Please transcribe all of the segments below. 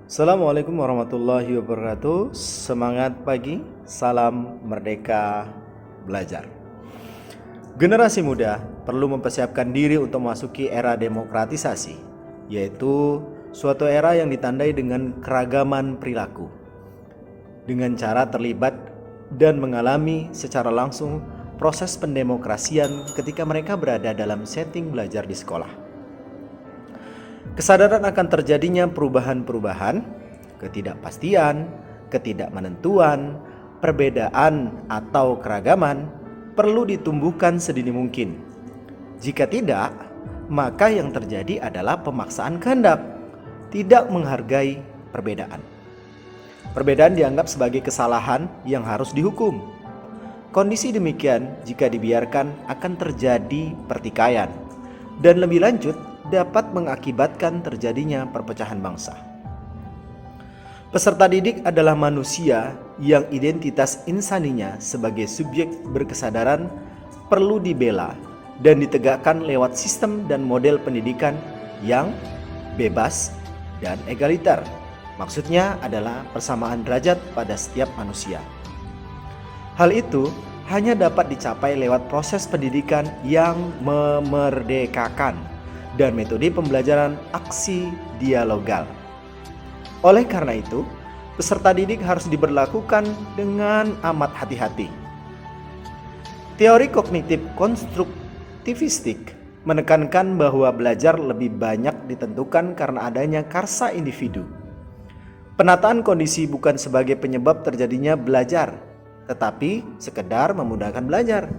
Assalamualaikum warahmatullahi wabarakatuh. Semangat pagi, salam merdeka belajar. Generasi muda perlu mempersiapkan diri untuk memasuki era demokratisasi, yaitu suatu era yang ditandai dengan keragaman perilaku. Dengan cara terlibat dan mengalami secara langsung proses pendemokrasian ketika mereka berada dalam setting belajar di sekolah. Kesadaran akan terjadinya perubahan-perubahan, ketidakpastian, ketidakmenentuan, perbedaan atau keragaman perlu ditumbuhkan sedini mungkin. Jika tidak, maka yang terjadi adalah pemaksaan kehendak, tidak menghargai perbedaan. Perbedaan dianggap sebagai kesalahan yang harus dihukum. Kondisi demikian jika dibiarkan akan terjadi pertikaian dan lebih lanjut dapat mengakibatkan terjadinya perpecahan bangsa. Peserta didik adalah manusia yang identitas insaninya sebagai subjek berkesadaran perlu dibela dan ditegakkan lewat sistem dan model pendidikan yang bebas dan egaliter. Maksudnya adalah persamaan derajat pada setiap manusia. Hal itu hanya dapat dicapai lewat proses pendidikan yang memerdekakan dan metode pembelajaran aksi dialogal. Oleh karena itu, peserta didik harus diberlakukan dengan amat hati-hati. Teori kognitif konstruktivistik menekankan bahwa belajar lebih banyak ditentukan karena adanya karsa individu. Penataan kondisi bukan sebagai penyebab terjadinya belajar, tetapi sekedar memudahkan belajar.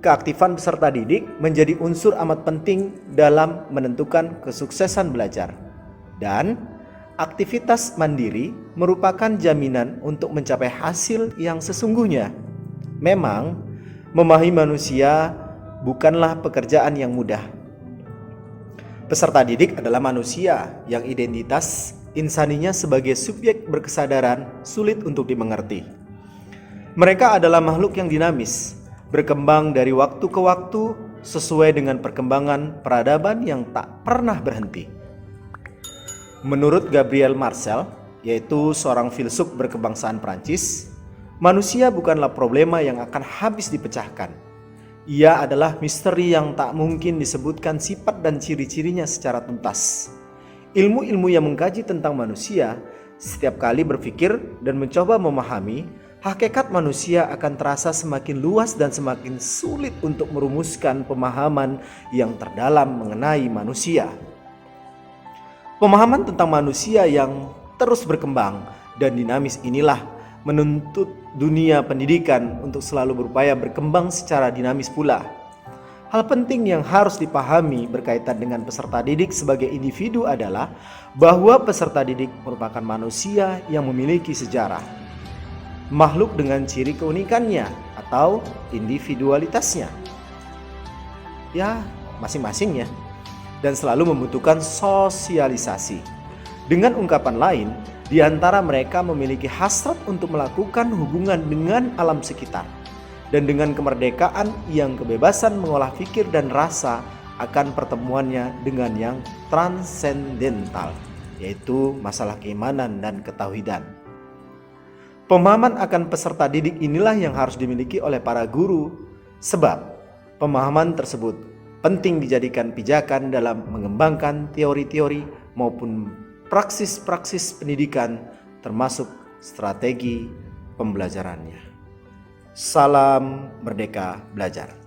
Keaktifan peserta didik menjadi unsur amat penting dalam menentukan kesuksesan belajar. Dan aktivitas mandiri merupakan jaminan untuk mencapai hasil yang sesungguhnya. Memang, memahami manusia bukanlah pekerjaan yang mudah. Peserta didik adalah manusia yang identitas insaninya sebagai subjek berkesadaran sulit untuk dimengerti. Mereka adalah makhluk yang dinamis, berkembang dari waktu ke waktu sesuai dengan perkembangan peradaban yang tak pernah berhenti. Menurut Gabriel Marcel, yaitu seorang filsuf berkebangsaan Prancis, manusia bukanlah problema yang akan habis dipecahkan. Ia adalah misteri yang tak mungkin disebutkan sifat dan ciri-cirinya secara tuntas. Ilmu-ilmu yang mengkaji tentang manusia setiap kali berpikir dan mencoba memahami hakikat manusia akan terasa semakin luas dan semakin sulit untuk merumuskan pemahaman yang terdalam mengenai manusia. Pemahaman tentang manusia yang terus berkembang dan dinamis inilah menuntut dunia pendidikan untuk selalu berupaya berkembang secara dinamis pula. Hal penting yang harus dipahami berkaitan dengan peserta didik sebagai individu adalah bahwa peserta didik merupakan manusia yang memiliki sejarah. Makhluk dengan ciri keunikannya atau individualitasnya, ya masing-masing ya, dan selalu membutuhkan sosialisasi. Dengan ungkapan lain, di antara mereka memiliki hasrat untuk melakukan hubungan dengan alam sekitar, dan dengan kemerdekaan yang kebebasan mengolah pikir dan rasa akan pertemuannya dengan yang transendental, yaitu masalah keimanan dan ketauhidan. Pemahaman akan peserta didik inilah yang harus dimiliki oleh para guru, sebab pemahaman tersebut penting dijadikan pijakan dalam mengembangkan teori-teori maupun praksis-praksis pendidikan termasuk strategi pembelajarannya. Salam merdeka belajar.